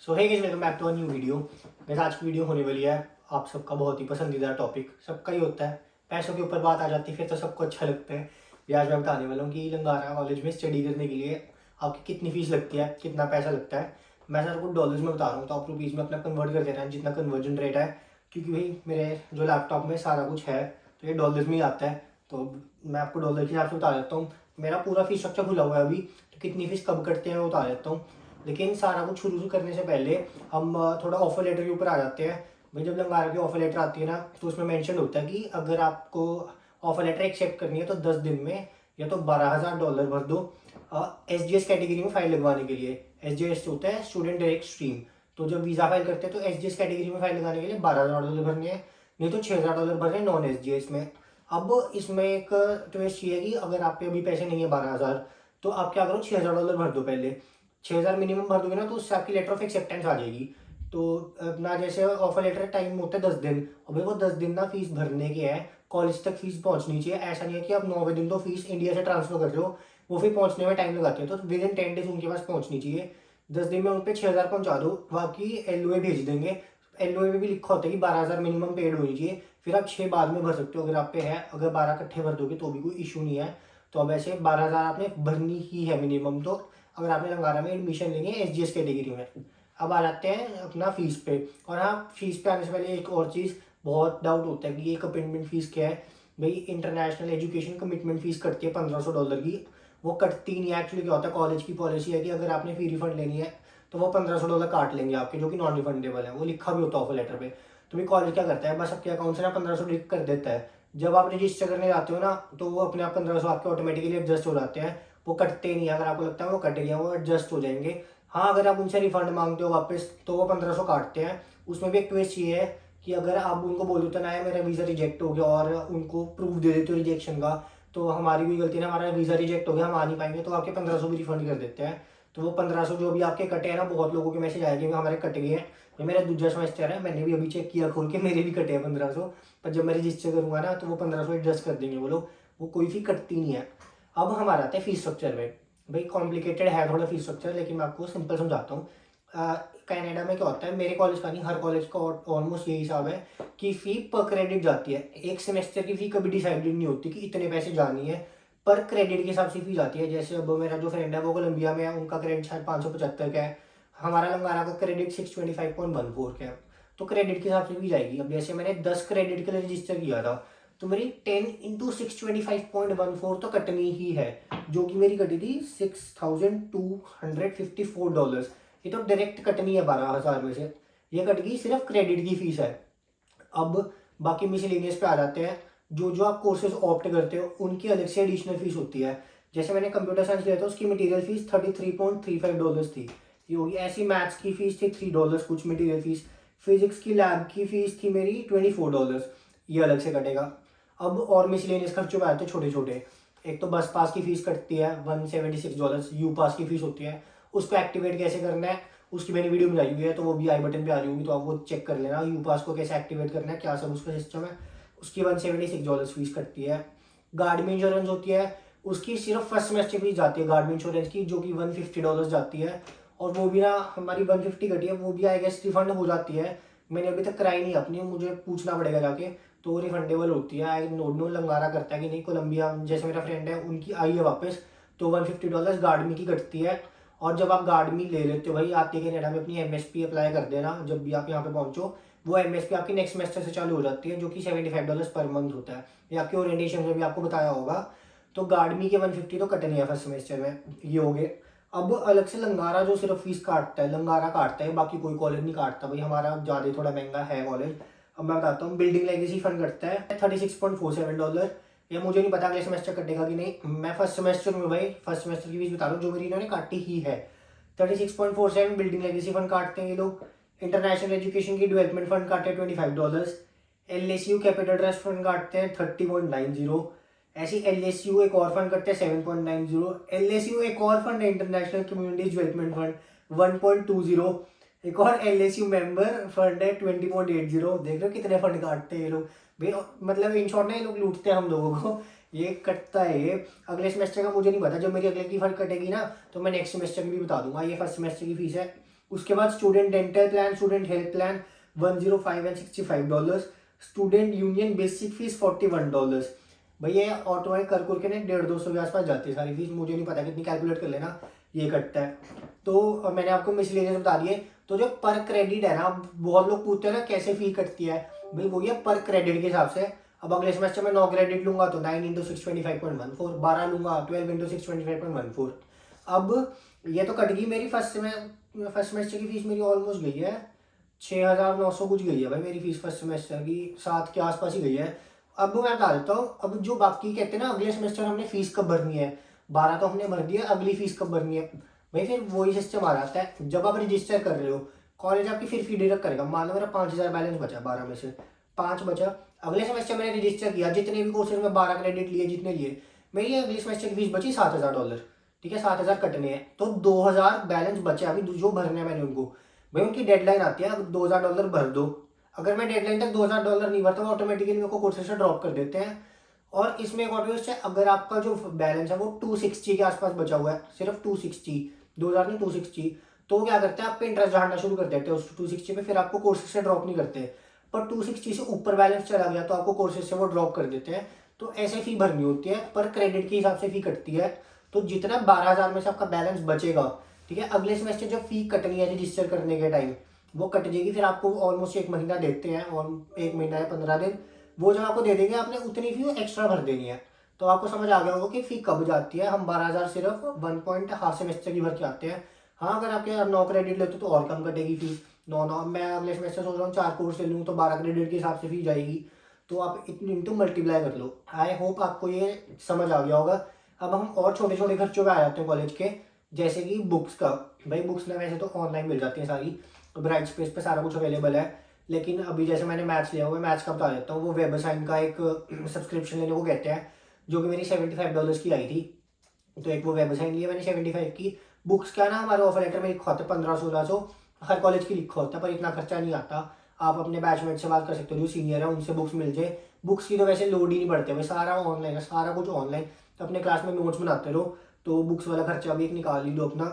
So hey guys, welcome back to a new video. Guys, आज की video होने वाली है आप सबका बहुत ही पसंदीदा टॉपिक। सबका ही होता है, पैसों के ऊपर बात आ जाती है फिर तो सबको अच्छा लगता है। ये आज मैं बताने वाला हूँ कि लंगारा कॉलेज में स्टडी करने के लिए आपकी कितनी फीस लगती है, कितना पैसा लगता है। मैं सर को डॉलर्स में बता रहा हूँ तो आप रुपीज़ में अपना कन्वर्ट कर देना है जितना कन्वर्जन रेट है, क्योंकि भाई मेरे जो लैपटॉप में सारा कुछ है तो ये डॉलर्स में ही आता है। तो मैं आपको डॉलर के हिसाब से बता देता हूँ। मेरा पूरा फीस स्ट्रक्चर खुला हुआ है अभी, तो कितनी फीस कब करते हैं वो बता देता हूँ। लेकिन सारा कुछ शुरू करने से पहले हम थोड़ा ऑफर लेटर के ऊपर आ जाते हैं। भाई जब लंगारा की ऑफर लेटर आती है ना, तो उसमें मेंशन होता है कि अगर आपको ऑफर लेटर एक्सेप्ट करनी है तो 10 दिन में या तो $12,000 भर दो SGS कैटेगरी में फाइल लगवाने के लिए। SGS होता है स्टूडेंट डायरेक्ट स्ट्रीम। तो जब वीज़ा फाइल करते हैं तो SGS कैटेगरी में फाइल लगाने के लिए $12,000 भरने हैं, नहीं तो $6,000 भरने नॉन SGS में। अब इसमें एक ट्विस्ट ये है कि अगर आप पे अभी पैसे नहीं है 12,000, तो आप क्या करो, $6,000 भर दो पहले। 6,000 मिनिमम भर दोगे ना तो उससे आपकी लेटर ऑफ एक्सेप्टेंस आ जाएगी। तो अपना जैसे ऑफर लेटर टाइम होता है 10 दिन, और भाई वो 10 दिन ना फीस भरने के हैं, कॉलेज तक फीस पहुंचनी चाहिए। ऐसा नहीं है कि आप 9वें दिन तो फीस इंडिया से ट्रांसफर कर रहे हो, वो फिर पहुंचने में टाइम लगाते हैं। तो विद इन 10 डेज उनके पास पहुंचनी चाहिए। 10 दिन में उन पर 6,000 पहुंचा दो, बाकी LOA भेज देंगे। LOA में भी लिखा होता है कि 12,000 मिनिमम पेड होनी चाहिए। फिर आप 6 बाद में भर सकते हो अगर आप पे है। अगर 12 इकट्ठे भर दोगे तो भी कोई इशू नहीं है। तो अब ऐसे 12,000 आपने भरनी ही है मिनिमम। तो अगर आपने लंगारा में एडमिशन लेंगे SGS कैटेगरी में। अब आ जाते हैं अपना फीस पे। और हाँ, फीस पे आने से पहले एक और चीज़ बहुत डाउट होता है कि ये कमिटमेंट फीस क्या है। भाई इंटरनेशनल एजुकेशन कमिटमेंट फीस कटती है $1,500 की। वो कटती नहीं है, एक्चुअली क्या होता है, कॉलेज की पॉलिसी है कि अगर आपने फी रिफंड लेनी है तो वो $1,500 काट लेंगे आपके, जो कि नॉन रिफंडेबल है। वो लिखा भी होता है ऑफर लेटर पे। तो भाई कॉलेज क्या करता है, बस आपके अकाउंट से ना 1,500 डिडक्ट कर देता है। जब आप रजिस्टर करने जाते हो ना, तो वो अपने आप 1,500 आपके ऑटोमेटिकली एडजस्ट हो जाते हैं। वो कटते नहीं है, अगर आपको लगता है वो कट गया वो एडजस्ट हो जाएंगे। हाँ, अगर आप उनसे रिफंड मांगते हो वापस तो वो 1,500 काटते हैं। उसमें भी एक ट्विस्ट ये है कि अगर आप उनको बोल देते ना है मेरा वीज़ा रिजेक्ट हो गया, और उनको प्रूफ दे देते हो रिजेक्शन का, तो हमारी भी गलती ना, हमारा वीज़ा रिजेक्ट हो गया, हम आ नहीं पाएंगे, तो आपके 1,500 भी रिफंड कर देते हैं। तो वो 1,500 जो भी आपके कटे हैं ना, बहुत लोगों के मैसेज आएंगे हमारे कट गए हैं। ये मेरा दूसरा सेमेस्टर है, मैंने भी अभी चेक किया खोल के, मेरे भी कटे हैं 1,500। पर जब मैं रजिस्टर करूँगा ना तो वो 1,500 एडजस्ट कर देंगे वो लोग। वो कोई फी कटती नहीं है। अब हमारा आता है फीस स्ट्रक्चर में। भाई कॉम्प्लिकेटेड है थोड़ा फीस स्ट्रक्चर, लेकिन मैं आपको सिंपल समझाता हूँ। कनाडा में क्या होता है, मेरे कॉलेज का नहीं, हर कॉलेज का ऑलमोस्ट यही हिसाब है कि फ़ी पर क्रेडिट जाती है। एक सेमेस्टर की फ़ी कभी डिसाइडेड नहीं होती कि इतने पैसे जानी है, पर क्रेडिट के हिसाब से फ़ी जाती है। जैसे अब मेरा जो फ्रेंड है वो कोलंबिया में है, उनका क्रेडिट शायद 575 का है। हमारा लंगारा का क्रेडिट 625.14 का है। तो क्रेडिट के हिसाब से भी जाएगी। अब जैसे मैंने 10 क्रेडिट के लिए रजिस्टर किया था, तो मेरी 10 इंटू 625.14 तो कटनी ही है, जो कि मेरी कटी थी $6,254। ये तो डायरेक्ट कटनी है 12,000 में से। ये कट गई, सिर्फ क्रेडिट की फीस है। अब बाकी मिसलेनियस पे आ जाते हैं। जो जो आप कोर्सेज ऑप्ट करते हो उनकी अलग से एडिशनल फीस होती है। जैसे मैंने कंप्यूटर साइंस लिया था, उसकी मटेरियल फीस $33.35 थी। ये होगी। ऐसी मैथ्स की फीस थी $3 कुछ मटेरियल फीस। फिजिक्स की लैब की फीस थी मेरी $24, ये अलग से कटेगा। अब और मिसलेनियस खर्चों में आते हैं छोटे छोटे। एक तो बस पास की फीस कटती है $176। यू पास की फीस होती है। उसको एक्टिवेट कैसे करना है उसकी मैंने वीडियो बनाई हुई है, तो वो भी आई बटन पे आ रही होगी, तो आप वो चेक कर लेना। यू पास को कैसे एक्टिवेट करना है, क्या सब उसका सिस्टम है। उसकी $176 फीस कटती है। गार्ड में इंश्योरेंस होती है, उसकी सिर्फ फर्स्ट सेमेस्टर फीस जाती है गार्ड में इंश्योरेंस की, जो कि $150 जाती है। और वो भी ना हमारी 150 कटी है, वो भी आई गेस रिफंड हो जाती है। मैंने अभी तक कराई नहीं अपनी, मुझे पूछना पड़ेगा जाके। तो वो रिफंडेबल होती है। आई नोट नो लंगारा करता है कि नहीं। कोलंबिया जैसे मेरा फ्रेंड है, उनकी आई है वापस, तो $150 गार्ड में की कटती है। और जब आप गार्ड में ले लेते हो भाई, आते के कनाडा में अपनी MSP अप्लाई कर देना जब भी आप यहाँ पे पहुंचो। वो MSP आपकी नेक्स्ट सेमेस्टर से चालू हो जाती है, जो कि $75 पर मंथ होता है। ये आपके ओरिएंटेशन में भी आपको बताया होगा। तो गार्डमी के 150 तो कटनी है फर्स्ट सेमेस्टर में, ये हो गए। अब अलग से लंगारा जो सिर्फ फीस काटता है, लंगारा काटता है, बाकी कोई कॉलेज नहीं काटता। भाई हमारा ज़्यादा थोड़ा महंगा है कॉलेज। अब मैं बताता हूँ, बिल्डिंग लेगेसी फंड करता है $36.47। ये मुझे नहीं पता अगले सेमेस्टर कटेगा कि नहीं। मैं फर्स्ट सेमेस्टर में भाई फर्स्ट सेमेस्टर की फीस बता रहा हूँ, जो मेरी इन्होंने काटी ही है। 36.47 बिल्डिंग लेगेसी फंड काटते हैं ये लोग। इंटरनेशनल एजुकेशन की डेवलपमेंट फंड काटते हैं $25। LSU कैपिटल ट्रस्ट फंड काटते हैं 30.90। ऐसी LSU एक और फंड करते हैं 7.90। LSU एक और फंड है इंटरनेशनल कम्युनिटी डेवलपमेंट फंड 1.20। एक और LSU मेंबर फंड है 20.80। देख रहे हो कितने फंड काटते हैं ये लोग भाई। मतलब इन शॉर्ट ना ये लोग लूटते हैं हम लोगों को। ये कटता है ये। अगले सेमेस्टर का मुझे नहीं पता, जब मेरी अगले की फंड कटेगी ना तो मैं नेक्स्ट सेमेस्टर की भी बता दूंगा। ये फर्स्ट सेमेस्टर की फीस है। उसके बाद student dental plan, student health plan 105 and $65, student union basic fees $41। भैया ये ऑटोमेटिक कर के ना 150-200 के आसपास जाती है सारी फीस, मुझे नहीं पता कितनी, कैलकुलेट कर लेना, ये कटता है। तो मैंने आपको मिसलेनियस बता दिए। तो जो पर क्रेडिट है ना, बहुत लोग पूछते हैं ना कैसे फी कटती है, भाई वो ये पर क्रेडिट के हिसाब से। अब अगले सेमेस्टर में 9 क्रेडिट लूंगा तो 9 इंटू 625.14, 12 लूंगा 12 इंटू 625.14। अब ये तो कट गई मेरी फर्स्ट सेमेस्टर की फीस, मेरी ऑलमोस्ट गई है 6,900 कुछ गई है भाई मेरी फीस फर्स्ट सेमेस्टर की, 7 के आसपास ही गई है। अब मैं बता देता हूँ, अब जो बाकी कहते हैं ना अगले सेमेस्टर हमने फीस कब भरनी है, 12 तो हमने भर दिया, अगली फीस कब भरनी है भाई, फिर वही सिस्टम आ जाता है। जब आप रजिस्टर कर रहे हो कॉलेज आपकी फिर फी डिडक्ट करेगा। मान लो मेरा 5,000 बैलेंस बचा, 12 में से 5 बचा, अगले सेमेस्टर मैंने रजिस्टर किया, जितने भी कोर्सेज में 12 क्रेडिट लिए जितने लिए, मेरी अगले सेमेस्टर की फीस बची $7,000, ठीक है, 7,000 कटने हैं, तो 2,000 बैलेंस बचे अभी जो भरने हैं मैंने उनको। भाई उनकी डेडलाइन आती है, $2,000 भर दो। अगर मैं डेडलाइन तक $2,000 नहीं भरता, वो ऑटोमेटिकली मेरे को कोर्सेज से ड्रॉप कर देते हैं। और इसमें एक और ट्विस्ट है, अगर आपका जो बैलेंस है वो 260 के आसपास बचा हुआ है, सिर्फ 260, 2,000 नहीं 260, तो क्या करते हैं आप पे इंटरेस्ट झाड़ना शुरू कर देते हैं उस 260 पे, फिर आपको कोर्सेज से ड्रॉप नहीं करते। पर 260 से ऊपर बैलेंस चला गया तो आपको कोर्सेज से वो ड्रॉप कर देते हैं। तो ऐसे फी भरनी होती है, पर क्रेडिट के हिसाब से फी कटती है। तो जितना 12,000 में से आपका बैलेंस बचेगा, ठीक है, अगले सेमेस्टर जब फी कटनी है रजिस्टर करने के टाइम वो कट जाएगी, फिर आपको ऑलमोस्ट 1 महीना देते हैं, और 1 महीना या 15 दिन, वो जब आपको दे देंगे आपने उतनी फी एक्स्ट्रा भर देनी है। तो आपको समझ आ गया होगा कि फी कब जाती है। हम 12,000 सिर्फ 1.5 सेमेस्टर की भर के आते हैं। हाँ, अगर आपके 9 क्रेडिट लेते हो तो और कम कटेगी फीस, 9 मैं अगले सेमेस्टर सोच रहा हूँ 4 कोर्स ले लूँ तो 12 क्रेडिट के हिसाब से फी जाएगी। तो आप इतनी इंटू मल्टीप्लाई कर लो। आई होप आपको ये समझ आ गया होगा। अब हम और छोटे छोटे खर्चों पे आ जाते हैं कॉलेज के, जैसे कि बुक्स का। भाई बुक्स ना वैसे तो ऑनलाइन मिल जाती हैं सारी, ब्राइट स्पेस पे सारा कुछ अवेलेबल है, लेकिन अभी जैसे मैंने मैथ्स लिया हुआ है, मैथ्स का बता देता हूँ, वो वेब असाइन का एक सब्सक्रिप्शन लेने को कहते हैं, जो कि मेरी $75 की आई थी। तो एक वो वेब असाइन लिया मैंने 75 की। बुक्स क्या ना, हमारे ऑफर लेटर में लिखा होता है 1500-1600, हर कॉलेज की लिखा होता है, पर इतना खर्चा नहीं आता। आप अपने बैचमेट से बात कर सकते हो जो सीनियर है, उनसे बुक्स मिल जाए। बुक्स की तो वैसे लोड ही नहीं पड़ते भाई, सारा ऑनलाइन है, सारा कुछ ऑनलाइन। तो अपने क्लास में नोट्स बनाते रहो, तो बुक्स वाला खर्चा भी एक निकाल ही लो अपना।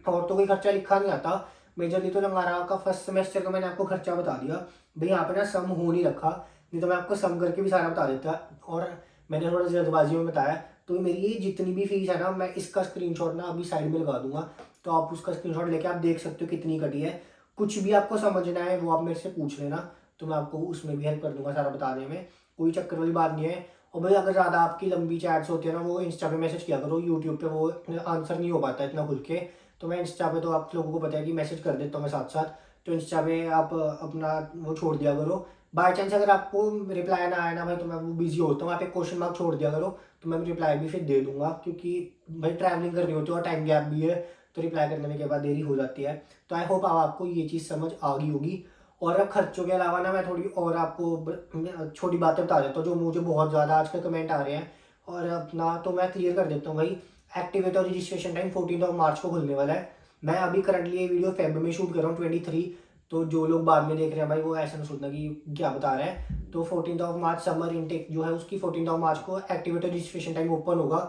और तो कोई खर्चा लिखा नहीं आता मेजरली। तो लंगारा का फर्स्ट सेमेस्टर का मैंने आपको खर्चा बता दिया भाई, यहाँ पे ना सम हो नहीं रखा, नहीं तो मैं आपको सम करके भी सारा बता देता। और मैंने थोड़ा जल्दबाजी में बताया, तो मेरी ये जितनी भी फीस है ना, मैं इसका स्क्रीनशॉट ना अभी साइड में लगा दूंगा, तो आप उसका स्क्रीनशॉट लेके आप देख सकते हो कितनी कटी है। कुछ भी आपको समझना है वो आप मेरे से पूछ लेना, तो मैं आपको उसमें भी हेल्प कर दूंगा सारा बताने में, कोई चक्कर वाली बात नहीं है। और भाई अगर ज़्यादा आपकी लंबी चैट्स होती है ना, वो इंस्टा पे मैसेज किया करो, यूट्यूब पे वो आंसर नहीं हो पाता इतना खुल के। तो मैं इंस्टा पे, तो आप लोगों को पता है कि मैसेज कर देता हूँ मैं साथ साथ, तो इंस्टा पे आप अपना वो छोड़ दिया करो। बाई चांस अगर आपको रिप्लाई ना आया ना भाई, तो मैं वो बिजी होता हूँ, आप एक क्वेश्चन मार्क छोड़ दिया करो, तो मैं रिप्लाई भी फिर दे दूंगा, क्योंकि भाई ट्रैवलिंग करनी होती है और टाइम गैप भी है, तो रिप्लाई करने में के बाद देरी हो जाती है। तो आई होप आपको ये चीज़ समझ आ गई होगी। और अब खर्चों के अलावा ना मैं थोड़ी और आपको छोटी बातें बता देता हूँ, जो मुझे बहुत ज़्यादा आजकल कमेंट आ रहे हैं, और अपना तो मैं क्लियर कर देता हूँ भाई। एक्टिवेट और रजिस्ट्रेशन टाइम 14 मार्च को खुलने वाला है। मैं अभी करंटली ये वीडियो फेब में शूट कर रहा हूँ 23, तो जो लोग बाद में देख रहे हैं भाई वो ऐसा ना सोचना कि क्या बता रहे हैं। तो 14 मार्च समर इनटेक जो है उसकी 14 मार्च को एक्टिवेट और रजिस्ट्रेशन टाइम ओपन होगा,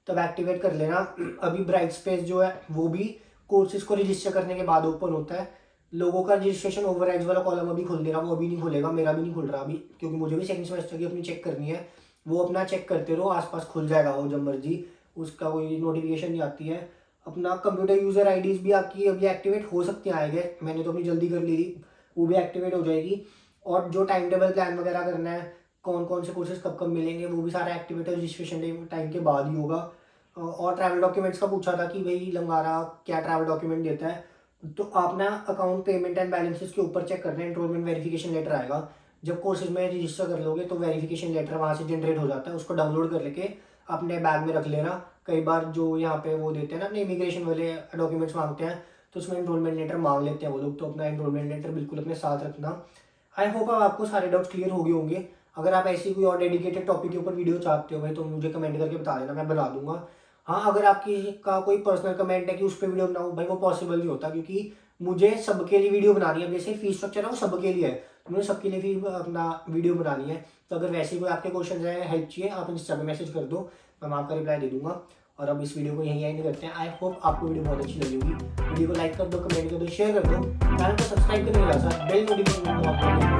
तब एक्टिवेट कर लेना। अभी ब्राइट स्पेस जो है वो भी कोर्सेज को रजिस्टर करने के बाद ओपन होता है। लोगों का रजिस्ट्रेशन ओवरराइड्स वाला कॉलम अभी खुल नहीं रहा, वो अभी नहीं खुलेगा, मेरा भी नहीं खुल रहा अभी, क्योंकि मुझे भी सेकंड सेमेस्टर की अपनी चेक करनी है। वो अपना चेक करते रहो, आसपास खुल जाएगा वो जब मर्जी, उसका कोई नोटिफिकेशन नहीं आती है। अपना कंप्यूटर यूज़र आईडीज़ भी आपकी अभी एक्टिवेट हो सकती हैं, आएंगे, मैंने तो अपनी जल्दी कर ली थी, वो भी एक्टिवेट हो जाएगी। और जो टाइम टेबल प्लान वगैरह करना है, कौन कौन से कोर्सेज कब कब मिलेंगे, वो भी सारा एक्टिवेट और रजिस्ट्रेशन टाइम के बाद ही होगा। और ट्रैवल डॉक्यूमेंट्स का पूछा था कि भाई लंगारा क्या ट्रैवल डॉक्यूमेंट देता है, तो आप ना अकाउंट पेमेंट एंड बैलेंसेस के ऊपर चेक करना है, एनरोलमेंट वेरिफिकेशन लेटर आएगा। जब कोर्सेज में रजिस्टर कर लोगे तो वेरिफिकेशन लेटर वहाँ से जनरेट हो जाता है, उसको डाउनलोड कर लेके अपने बैग में रख लेना। कई बार जो यहाँ पे वो देते हैं ना अपने इमिग्रेशन वाले डॉक्यूमेंट्स मांगते हैं, तो उसमें एनरोलमेंट लेटर मांग लेते हैं वो लोग, तो अपना एनरोलमेंट लेटर बिल्कुल अपने साथ रखना। आई होप अब आपको सारे डाउट्स क्लियर हो गए होंगे। अगर आप ऐसी कोई और डेडिकेटेड टॉपिक के ऊपर वीडियो चाहते हो भाई, तो मुझे कमेंट करके बता देना, मैं बना दूंगा। हाँ, अगर आपकी का कोई पर्सनल कमेंट है कि उस पर वीडियो बनाऊँ भाई, वो पॉसिबल नहीं होता, क्योंकि मुझे सबके लिए वीडियो बनानी है। जैसे फीस स्ट्रक्चर है वो सबके लिए है, तो मुझे सबके लिए भी अपना वीडियो बनानी है। तो अगर वैसे कोई आपके क्वेश्चन है, हेल्प चाहिए, आप इंस्टा पे मैसेज कर दो, मैं आपका रिप्लाई दे दूंगा। और अब इस वीडियो को यहीं एंड करते हैं। आई होप आपको वीडियो बहुत अच्छी लगी होगी। वीडियो को लाइक कर दो, कमेंट कर दो, शेयर कर दो, चैनल को सब्सक्राइब करने के साथ बेल नोटिफिकेशन